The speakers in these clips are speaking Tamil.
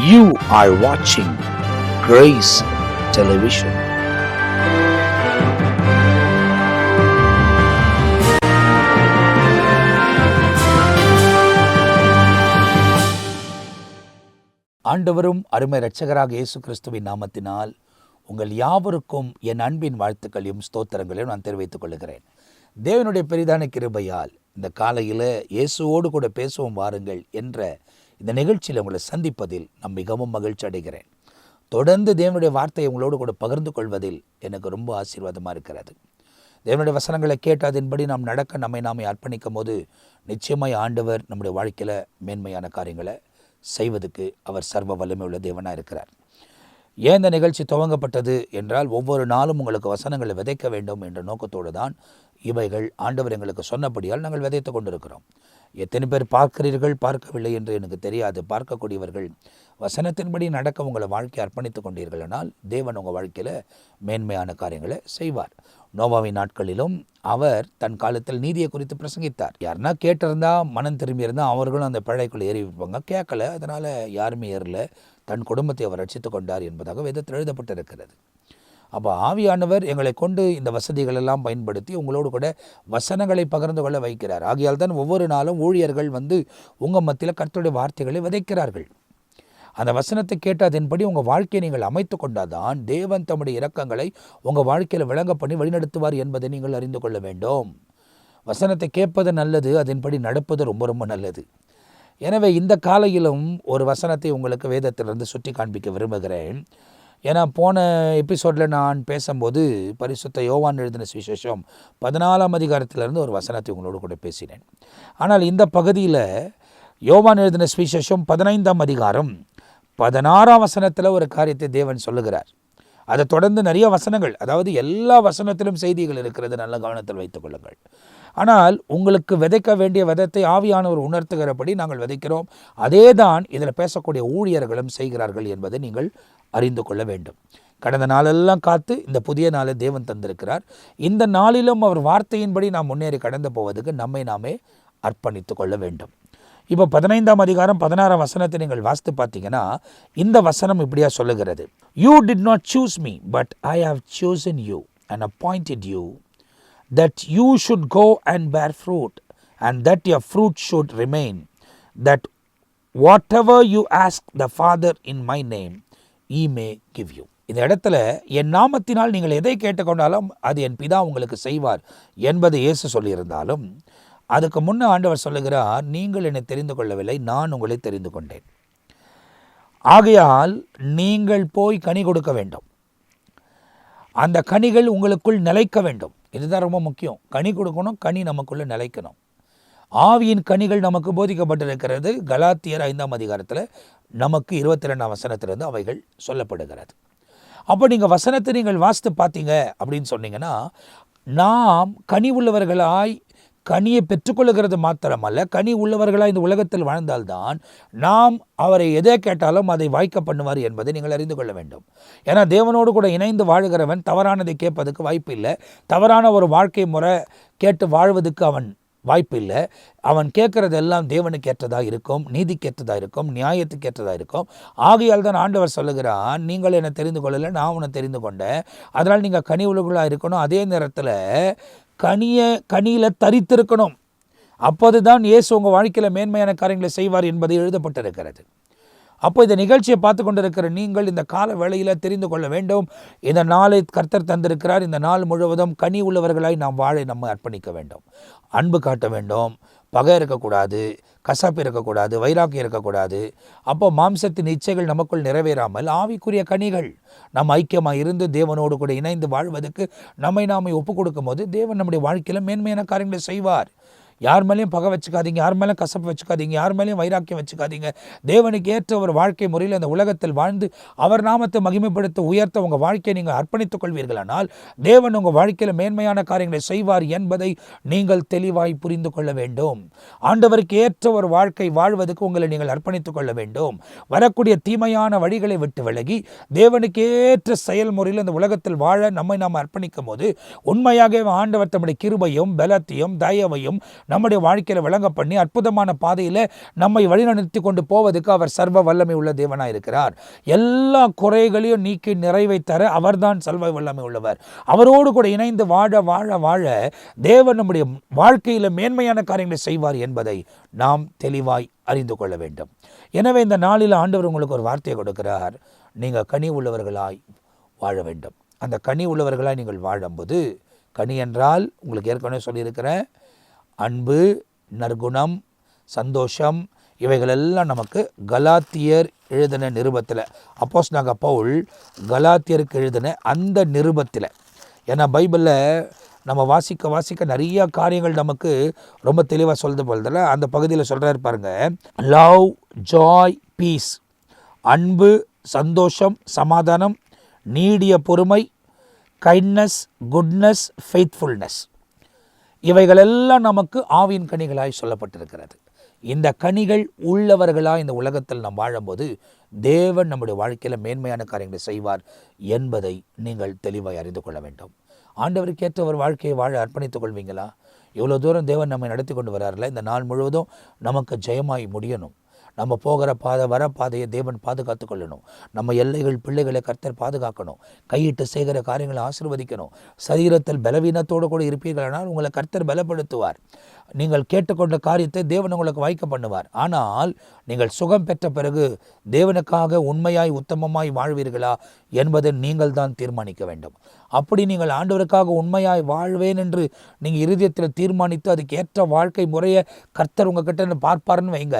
You are watching Grace Television. ஆண்டவரும் அருமை இரட்சகராக இயேசு கிறிஸ்துவின் நாமத்தினால் உங்கள் யாவருக்கும் என் அன்பின் வாழ்த்துக்களையும் ஸ்தோத்திரங்களையும் நான் தெரிவித்துக் கொள்கிறேன். தேவனுடைய பெரிதான கிருபையால் இந்த காலையில் இயேசுவோடு கூட பேசுவோம் வாருங்கள் என்ற இந்த நிகழ்ச்சியில் உங்களை சந்திப்பதில் நான் மிகவும் மகிழ்ச்சி அடைகிறேன். தொடர்ந்து தேவனுடைய வார்த்தையை உங்களோடு கூட பகிர்ந்து கொள்வதில் எனக்கு ரொம்ப ஆசீர்வாதமாக இருக்கிறது. தேவனுடைய வசனங்களை கேட்டு அதன்படி நாம் நடக்க நம்மை அர்ப்பணிக்கும் போது நிச்சயமாய் ஆண்டவர் நம்முடைய வாழ்க்கையில் மேன்மையான காரியங்களை செய்வதற்கு அவர் சர்வ வல்லமை உள்ள தேவனாக இருக்கிறார். ஏன் இந்த நிகழ்ச்சி துவங்கப்பட்டது என்றால், ஒவ்வொரு நாளும் உங்களுக்கு வசனங்களை விதைக்க வேண்டும் என்ற நோக்கத்தோடு தான் இவைகள் ஆண்டவர் எங்களுக்கு சொன்னபடியால் நாங்கள் விதைத்து கொண்டிருக்கிறோம். எத்தனை பேர் பார்க்கிறீர்கள், பார்க்கவில்லை என்று எனக்கு தெரியாது. பார்க்கக்கூடியவர்கள் வசனத்தின்படி நடக்க உங்களை வாழ்க்கையை அர்ப்பணித்துக் கொண்டீர்களானால் தேவன் உங்கள் வாழ்க்கையில் மேன்மையான காரியங்களை செய்வார். நோவாவின் நாட்களிலும் அவர் தன் காலத்தில் நீதியை குறித்து பிரசங்கித்தார். யாருன்னா கேட்டிருந்தா, மனம் திரும்பி இருந்தால் அவர்களும் அந்த பிழைக்குள்ளே ஏறி வைப்பாங்க. கேட்கல, அதனால் யாருமே ஏறல. தன் குடும்பத்தை அவர் ரட்சித்து கொண்டார் என்பதாக வேதத்தில் எழுதப்பட்டிருக்கிறது. அப்போ ஆவியானவர் எங்களை கொண்டு இந்த வசதிகள் எல்லாம் பயன்படுத்தி உங்களோடு கூட வசனங்களை பகிர்ந்து கொள்ள வைக்கிறார். ஆகையால் தான் ஒவ்வொரு நாளும் ஊழியர்கள் உங்கள் மத்தியில் கர்த்தருடைய வார்த்தைகளை விதைக்கிறார்கள். அந்த வசனத்தை கேட்டு அதன்படி உங்கள் வாழ்க்கையை நீங்கள் அமைத்து கொண்டாதான் தேவன் தம்முடைய இரக்கங்களை உங்கள் வாழ்க்கையில் விளங்க பண்ணி வழிநடத்துவார் என்பதை நீங்கள் அறிந்து கொள்ள வேண்டும். வசனத்தை கேட்பது நல்லது, அதன்படி நடப்பது ரொம்ப ரொம்ப நல்லது. எனவே இந்த காலையிலும் ஒரு வசனத்தை உங்களுக்கு வேதத்திலிருந்து சுட்டி காண்பிக்க விரும்புகிறேன். ஏன்னா போன எபிசோடில் நான் பேசும்போது பரிசுத்த யோவான் எழுதின சுவிசேஷம் 14ஆம் அதிகாரத்திலிருந்து ஒரு வசனத்தை உங்களோடு கூட பேசினேன். ஆனால் இந்த பகுதியில் யோவான் எழுதின சுவிசேஷம் 15ஆம் அதிகாரம் 16ஆம் வசனத்தில் ஒரு காரியத்தை தேவன் சொல்லுகிறார். அதை தொடர்ந்து நிறைய வசனங்கள், அதாவது எல்லா வசனத்திலும் செய்திகள் இருக்கிறது, நல்ல கவனத்தில் வைத்துக் கொள்ளுங்கள். ஆனால் உங்களுக்கு விதைக்க வேண்டிய விதத்தை ஆவியானவர் உணர்த்துகிறபடி நாங்கள் விதைக்கிறோம். அதே தான் இதில் பேசக்கூடிய ஊழியர்களும் செய்கிறார்கள் என்பதை நீங்கள் அறிந்து கொள்ள வேண்டும். கடந்த நாளெல்லாம் காத்து இந்த புதிய நாளை தேவன் தந்திருக்கிறார். இந்த நாளிலும் அவர் வார்த்தையின்படி நாம் முன்னேறி கடந்து போவதற்கு நம்மை நாமே அர்ப்பணித்து கொள்ள வேண்டும். இப்போ 15ஆம் அதிகாரம் 16ஆம் வசனத்தை நீங்கள் வாசித்து பார்த்தீங்கன்னா இந்த வசனம் இப்படியா சொல்லுகிறது. You did not choose me, but I have chosen you and appointed you that you should go and bear fruit, and that your fruit should remain, that whatever you ask the Father in my name, he may give you. இந்த இடத்துல என் நாமத்தினால் நீங்கள் எதை கேட்டுக்கொண்டாலும் அது என் பிதா உங்களுக்கு செய்வார் என்பதை இயேசு சொல்லியிருந்தாலும், அதுக்கு முன்ன ஆண்டவர் சொல்லுகிறார், நீங்கள் என்னை தெரிந்து கொள்ளவில்லை, நான் உங்களை தெரிந்து கொண்டேன். ஆகையால் நீங்கள் போய் கனி கொடுக்க வேண்டும். அந்த கனிகள் உங்களுக்குள் நிலைக்க வேண்டும். இதுதான் ரொம்ப முக்கியம். கனி கொடுக்கணும், கனி நமக்குள்ளே நிலைக்கணும். ஆவியின் கனிகள் நமக்கு போதிக்கப்பட்டிருக்கிறது. கலாத்தியர் 5ஆம் அதிகாரத்தில் நமக்கு 22ஆம் வசனத்திலிருந்து அவைகள் சொல்லப்படுகிறது. அப்போ நீங்கள் வசனத்தை நீங்கள் வாசித்து பார்த்தீங்க அப்படின்னு சொன்னீங்கன்னா, நாம் கனி உள்ளவர்களாய் கனியை பெற்றுக்கொள்ளுகிறது மாத்திரமல்ல, கனி உள்ளவர்களாக இந்த உலகத்தில் வாழ்ந்தால்தான் நாம் அவரை எதை கேட்டாலும் அதை வாய்க்க பண்ணுவார் என்பதை நீங்கள் அறிந்து கொள்ள வேண்டும். ஏன்னா தேவனோடு கூட இணைந்து வாழுகிறவன் தவறானதை கேட்பதற்கு வாய்ப்பு இல்லை. தவறான ஒரு வாழ்க்கை முறை கேட்டு வாழ்வதற்கு அவன் வாய்ப்பு இல்லை. அவன் கேட்குறதெல்லாம் தேவனுக்கு ஏற்றதாக இருக்கும், நீதிக்கேற்றதாக இருக்கும், நியாயத்துக்கு ஏற்றதாக இருக்கும். ஆகையால் தான் ஆண்டவர் சொல்லுகிறான், நீங்கள் என்னை தெரிந்து கொள்ளலை, நான் உன்னை தெரிந்து கொண்டேன். அதனால் நீங்கள் கனி உலகளாக இருக்கணும். அதே நேரத்தில் கனியில் தரித்திருக்கணும். அப்போது தான் இயேசு உங்கள் வாழ்க்கையில் மேன்மையான காரியங்களை செய்வார் என்பது எழுதப்பட்டிருக்கிறது. அப்போ இந்த நிகழ்ச்சியை பார்த்து கொண்டிருக்கிற நீங்கள் இந்த கால வேளையில் தெரிந்து கொள்ள வேண்டும், இந்த நாளை கர்த்தர் தந்திருக்கிறார். இந்த நாள் முழுவதும் கனி உள்ளவர்களாய் நாம் வாழ நம்ம அர்ப்பணிக்க வேண்டும். அன்பு காட்ட வேண்டும், பகை இருக்கக்கூடாது, கசப்பு இருக்கக்கூடாது, வைராக்கியம் இருக்கக்கூடாது. அப்போ மாம்சத்தின் இச்சைகள் நமக்குள் நிறைவேறாமல் ஆவிக்குரிய கனிகள் நாம் ஐக்கியமாக இருந்து தேவனோடு கூட இணைந்து வாழ்வதற்கு நம்மை ஒப்பு கொடுக்கும் போது தேவன் நம்முடைய வாழ்க்கையில் மேன்மையான காரியங்களை செய்வார். யார் மேலேயும் பகை வச்சுக்காதீங்க, யார் மேலேயும் கசப்பு வச்சுக்காதீங்க, யார் மேலேயும் வைராக்கியம் வச்சுக்காதீங்க. தேவனுக்கு ஏற்ற ஒரு வாழ்க்கை முறையில் அந்த உலகத்தில் வாழ்ந்து அவர் நாமத்தை மகிமைப்படுத்த உயர்த்த உங்கள் வாழ்க்கையை நீங்கள் அர்ப்பணித்துக் கொள்வீர்களானால் தேவன் உங்கள் வாழ்க்கையில் மேன்மையான காரியங்களை செய்வார் என்பதை நீங்கள் தெளிவாய் புரிந்து கொள்ள வேண்டும். ஆண்டவருக்கு ஏற்ற ஒரு வாழ்க்கை வாழ்வதற்கு உங்களை நீங்கள் அர்ப்பணித்துக் கொள்ள வேண்டும். வரக்கூடிய தீமையான வழிகளை விட்டு விலகி தேவனுக்கு ஏற்ற செயல்முறையில் அந்த உலகத்தில் வாழ நம்மை நாம் அர்ப்பணிக்கும் போது உண்மையாகவே ஆண்டவர் தம்முடைய கிருபையும் பலத்தையும் தயவையும் நம்முடைய வாழ்க்கையில் விளங்க பண்ணி அற்புதமான பாதையில் நம்மை வழிநடத்தி கொண்டு போவதற்கு அவர் சர்வ வல்லமை உள்ள தேவனாக இருக்கிறார். எல்லா குறைகளையும் நீக்கி நிறைவை தர அவர்தான் சர்வ வல்லமை உள்ளவர். அவரோடு கூட இணைந்து வாழ வாழ வாழ தேவன் நம்முடைய வாழ்க்கையில் மேன்மையான காரியங்களை செய்வார் என்பதை நாம் தெளிவாய் அறிந்து கொள்ள வேண்டும். எனவே இந்த நாளில் ஆண்டவர் உங்களுக்கு ஒரு வார்த்தையை கொடுக்கிறார். நீங்கள் கனி உள்ளவர்களாய் வாழ வேண்டும். அந்த கனி உள்ளவர்களாய் நீங்கள் வாழும்போது, கனி என்றால் உங்களுக்கு ஏற்கனவே சொல்லியிருக்கிறேன், அன்பு, நற்குணம், சந்தோஷம், இவைகளெல்லாம் நமக்கு கலாத்தியர் எழுதின நிருபத்தில், அப்போஸ்தலனாகிய பவுல் கலாத்தியருக்கு எழுதின அந்த நிருபத்தில், ஏன்னா பைபிளில் நம்ம வாசிக்க நிறைய காரியங்கள் நமக்கு ரொம்ப தெளிவாக சொல்லுது போல்தில் அந்த பகுதியில் சொல்கிறாரு பாருங்க, லவ், ஜாய், பீஸ், அன்பு, சந்தோஷம், சமாதானம், நீடிய பொறுமை, கைண்ட்னஸ், குட்னஸ், ஃபெய்த்ஃபுல்னஸ், இவைகளெல்லாம் நமக்கு ஆவியின் கனிகளாய் சொல்லப்பட்டிருக்கிறது. இந்த கனிகள் உள்ளவர்களாக இந்த உலகத்தில் நாம் வாழும்போது தேவன் நம்முடைய வாழ்க்கையில் மேன்மையான காரியங்களை செய்வார் என்பதை நீங்கள் தெளிவாய் அறிந்து கொள்ள வேண்டும். ஆண்டவருக்கு ஏற்ற ஒரு வாழ்க்கையை வாழ அர்ப்பணித்துக் கொள்வீங்களா? இவ்வளோ தூரம் தேவன் நம்மை நடத்தி கொண்டு வரார்ல, இந்த நாள் முழுவதும் நமக்கு ஜெயமாய் முடியணும். நம்ம போகிற பாதை, வர பாதையை தேவன் பாதுகாத்து கொள்ளணும். நம்ம எல்லைகள், பிள்ளைகளை கர்த்தர் பாதுகாக்கணும். கையிட்டு செய்கிற காரியங்களை ஆசீர்வதிக்கணும். சரீரத்தில் பலவீனத்தோடு கூட இருப்பீர்களானால் உங்களை கர்த்தர் பலப்படுத்துவார். நீங்கள் கேட்டுக்கொண்ட காரியத்தை தேவன் உங்களுக்கு வாய்க்க பண்ணுவார். ஆனால் நீங்கள் சுகம் பெற்ற பிறகு தேவனுக்காக உண்மையாய் உத்தமமாய் வாழ்வீர்களா என்பதை நீங்கள் தான் தீர்மானிக்க வேண்டும். அப்படி நீங்கள் ஆண்டவருக்காக உண்மையாய் வாழ்வேன் என்று நீங்கள் இருதயத்தில் தீர்மானித்து அதுக்கு ஏற்ற வாழ்க்கை முறையை கர்த்தர் உங்ககிட்ட பார்ப்பாருன்னு வைங்க,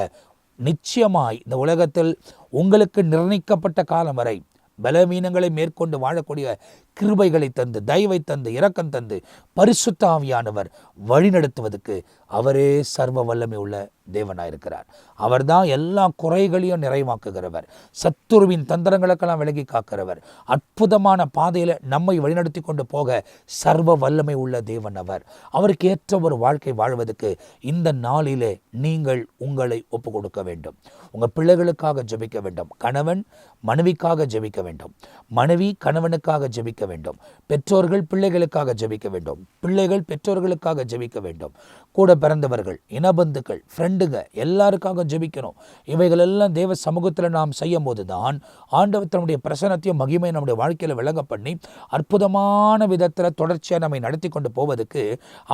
நிச்சயமாய் இந்த உலகத்தில் உங்களுக்கு நிர்ணயிக்கப்பட்ட காலம் வரை பலவீனங்களை மேற்கொண்டு வாழக்கூடிய கிருபைகளை தந்து, தயவை தந்து, இரக்கம் தந்து, பரிசுத்த ஆவியானவர் வழிநடத்துவதற்கு அவரே சர்வ வல்லமை உள்ள தேவனாயிருக்கிறார். அவர்தான் எல்லா குறைகளையும் நிறைவாக்குகிறவர். சத்துருவின் தந்திரங்களுக்கெல்லாம் விலகி காக்கிறவர். அற்புதமான பாதையில் நம்மை வழிநடத்தி கொண்டு போக சர்வ வல்லமை உள்ள தேவன் அவர். அவருக்கு ஏற்ற ஒரு வாழ்க்கை வாழ்வதற்கு இந்த நாளிலே நீங்கள் உங்களை ஒப்பு கொடுக்க வேண்டும். உங்கள் பிள்ளைகளுக்காக ஜெபிக்க வேண்டும். கணவன் மனைவிக்காக ஜெபிக்க வேண்டும். மனைவி கணவனுக்காக ஜெபிக்க வேண்டும். பெற்றோர்கள் பிள்ளைகளுக்காக ஜெபிக்க வேண்டும். பிள்ளைகள் பெற்றோர்களுக்காக ஜெபிக்க வேண்டும். கூட பிறந்தவர்கள், இனபந்துக்கள், ஃப்ரெண்டுங்க எல்லாருக்காக ஜெபிக்கணும். இவைகள் எல்லாம் தேவ சமூகத்தில் நாம் செய்யும் போது தான் ஆண்டவர் தன்னுடைய பிரசன்னத்தையும் மகிமை நம்முடைய வாழ்க்கையில் விளங்க பண்ணி அற்புதமான விதத்தில் தொடர்ச்சியாக நம்மை நடத்தி கொண்டு போவதற்கு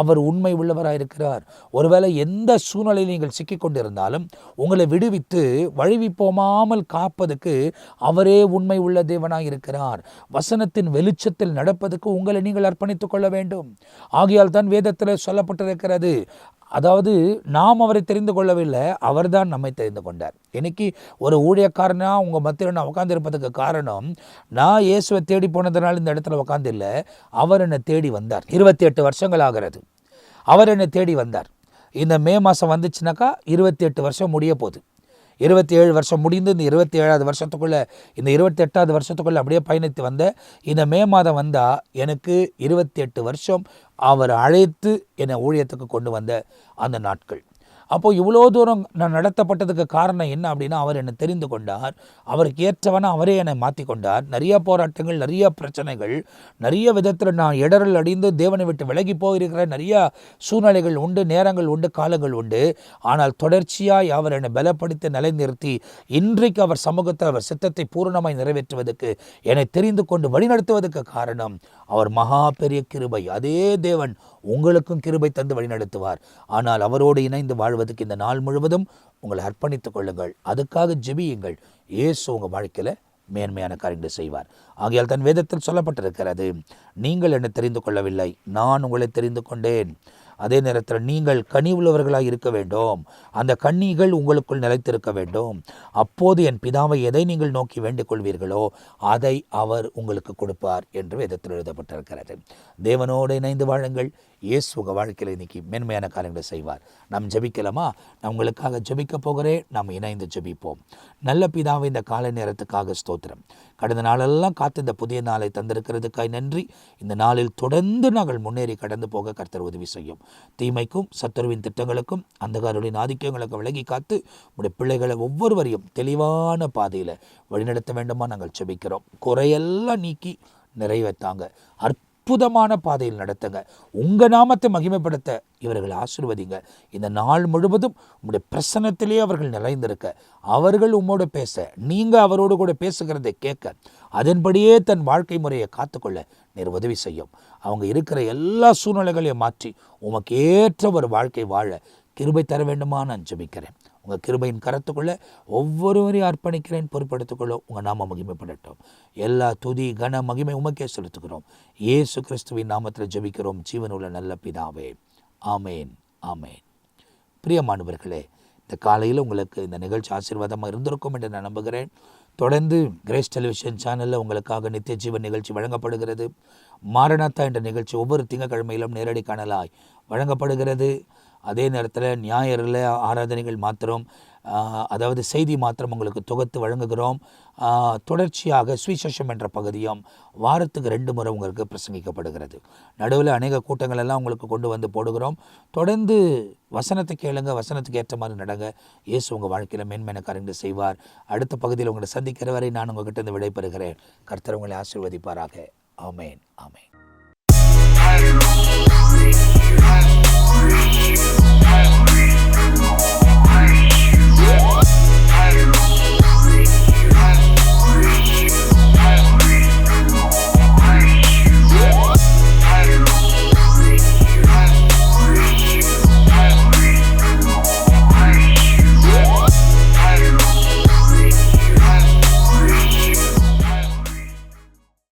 அவர் உண்மை உள்ளவராயிருக்கிறார். ஒருவேளை எந்த சூழ்நிலையில் நீங்கள் சிக்கிக்கொண்டிருந்தாலும் உங்களை விடுவித்து வழிவிப்போமாமல் காப்பதற்கு அவரே உண்மை உள்ள தேவனாய் இருக்கிறார். வசனத்தின் வெளிச்சத்தில் நடப்பதற்கு உங்களை நீங்கள் அர்ப்பணித்துக் கொள்ள வேண்டும். ஆகையால் தான் வேதத்தில் சொல்லப்பட்டிருக்கிறது, அதாவது நாம் அவரை தெரிந்து கொள்ளவில்லை, அவர்தான் நம்மை தெரிந்து கொண்டார். இன்னைக்கு ஒரு ஊழியக்காரனா உங்கள் மத்தியில் நான் உட்கார்ந்திருப்பதுக்கு காரணம், நான் இயேசுவை தேடி போனதுனால இந்த இடத்துல உட்கார்ந்து இல்லை, அவர் என்னை தேடி வந்தார். 28 வருஷங்கள் ஆகிறது அவர் என்னை தேடி வந்தார். இந்த மே மாதம் வந்துச்சுனாக்கா 28 வருஷம் முடிய போகுது. 27 வருஷம் முடிந்து இந்த 27வது வருஷத்துக்குள்ளே, இந்த 28வது வருஷத்துக்குள்ளே அப்படியே பயணித்து வந்த இந்த மே மாதம் வந்தால் எனக்கு 28 வருஷம் அவர் அழைத்து என்னை ஊழியத்துக்கு கொண்டு வந்த அந்த நாட்கள். அப்போது இவ்வளோ தூரம் நான் நடத்தப்பட்டதுக்கு காரணம் என்ன அப்படின்னா, அவர் என்னை தெரிந்து கொண்டார். அவருக்கு ஏற்றவனா அவரே என்னை மாற்றி கொண்டார். நிறைய போராட்டங்கள், நிறைய பிரச்சனைகள், நிறைய விதத்தில் நான் இடரல் அடைந்து தேவனை விட்டு விலகி போயிருக்கிற நிறைய சூழ்நிலைகள் உண்டு, நேரங்கள் உண்டு, காலங்கள் உண்டு. ஆனால் தொடர்ச்சியாய் அவர் என்னை பலப்படுத்தி நிலைநிறுத்தி இன்றைக்கு அவர் சமூகத்தில் அவர் சித்தத்தை பூரணமாய் நிறைவேற்றுவதற்கு என்னை தெரிந்து கொண்டு வழிநடத்துவதற்கு காரணம் அவர் மகா பெரிய கிருபை. அதே தேவன் உங்களுக்கும் கிருபை தந்து வழிநடத்துவார். ஆனால் அவரோடு இணைந்து வாழ்வதற்கு இந்த நாள் முழுவதும் உங்களை அர்ப்பணித்துக் கொள்ளுங்கள். அதுக்காக ஜெபியுங்கள். இயேசு உங்கள் வாழ்க்கையில் மேன்மையான காரியங்களை செய்வார். ஆகையால் தன் வேதத்தில் சொல்லப்பட்டிருக்கிறது, நீங்கள் என்னை தெரிந்து கொள்ளவில்லை, நான் உங்களை தெரிந்து கொண்டேன். அதே நேரத்தில் நீங்கள் கனி உள்ளவர்களாக இருக்க வேண்டும். அந்த கன்னிகள் உங்களுக்குள் நிலைத்திருக்க வேண்டும். அப்போது என் பிதாவை எதை நீங்கள் நோக்கி வேண்டிக் கொள்வீர்களோ அதை அவர் உங்களுக்கு கொடுப்பார் என்று வேதத்தில் எழுதப்பட்டிருக்கிறது. தேவனோடு இணைந்து வாழுங்கள். இயேசு உங்கள் வாழ்க்கையில் இன்னைக்கு மேன்மையான காரியங்களை செய்வார். நாம் ஜெபிக்கலாமா? நான் உங்களுக்காக ஜெபிக்க போகிறேன். நாம் இணைந்து ஜெபிப்போம். நல்ல பிதாவை, இந்த காலை நேரத்துக்காக ஸ்தோத்திரம். கடந்த நாளெல்லாம் காத்து இந்த புதிய நாளை தந்திருக்கிறதுக்காய் நன்றி. இந்த நாளில் தொடர்ந்து நாங்கள் முன்னேறி கடந்து போக கர்த்தர் உதவி செய்யும். தீமைக்கும் சத்துருவின் திட்டங்களுக்கும் அந்தகாரங்களின் ஆதிக்கங்களுக்கும் விலகி காத்து உடைய பிள்ளைகளை ஒவ்வொருவரையும் தெளிவான பாதையில் வழிநடத்த வேண்டுமா நாங்கள் ஜெபிக்கிறோம். குறையெல்லாம் நீக்கி நிறைவேற்றாங்க. அற்புதமான பாதையில் நடத்துங்க. உங்கள் நாமத்தை மகிமைப்படுத்த இவர்களை ஆசீர்வதிங்க. இந்த நாள் முழுவதும் உங்களுடைய பிரசன்னத்திலேயே அவர்கள் நிறைந்திருக்க, அவர்கள் உம்மோடு பேச, நீங்கள் அவரோடு கூட பேசுகிறதை கேட்க, அதன்படியே தன் வாழ்க்கை முறையை காத்துக்கொள்ள நீர் உதவி செய்யும். அவங்க இருக்கிற எல்லா சூழ்நிலைகளையும் மாற்றி உமக்கு ஏற்ற ஒரு வாழ்க்கை வாழ கிருபை தர வேண்டுமா நான் ஜெபிக்கிறேன். உங்கள் கிருபையின் கரத்துக்குள்ளே ஒவ்வொருவரையும் அர்ப்பணிக்கிறேன். பொறுப்படுத்திக்கொள்ள உங்கள் நாம மகிமைப்படட்டும். எல்லா துதி கன மகிமை உமக்கே செலுத்துகிறோம். இயேசு கிறிஸ்துவின் நாமத்தில் ஜெபிக்கிறோம் ஜீவனுள்ள நல்ல பிதாவே. ஆமேன், ஆமேன். பிரியமானவர்களே, இந்த காலையில் உங்களுக்கு இந்த நிகழ்ச்சி ஆசீர்வாதமாக இருந்திருக்கும் என்று நான் நம்புகிறேன். தொடர்ந்து கிரேஸ் டெலிவிஷன் சேனலில் உங்களுக்காக நித்திய ஜீவன் நிகழ்ச்சி வழங்கப்படுகிறது. மாரநாத்தா என்ற நிகழ்ச்சி ஒவ்வொரு திங்கட்கிழமையிலும் நேரடி காணலாய் வழங்கப்படுகிறது. அதே நேரத்தில் ஞாயிறில் ஆராதனைகள் மாத்திரம், அதாவது செய்தி மாத்திரம் உங்களுக்கு தொகுத்து வழங்குகிறோம். தொடர்ச்சியாக சுவிசேஷம் என்ற பகுதியும் வாரத்துக்கு 2 முறை உங்களுக்கு பிரசங்கிக்கப்படுகிறது. நடுவில் அநேக கூட்டங்கள் எல்லாம் உங்களுக்கு கொண்டு வந்து போடுகிறோம். தொடர்ந்து வசனத்தை கேளுங்க, வசனத்துக்கு ஏற்ற மாதிரி நடங்க. இயேசு உங்கள் வாழ்க்கையில் மேன்மையான காரியங்களை செய்வார். அடுத்த பகுதியில் உங்களை சந்திக்கிற வரை நான் உங்ககிட்ட இருந்து விடைபெறுகிறேன். கர்த்தர் உங்களை ஆசீர்வதிப்பாராக. ஆமேன், ஆமேன்.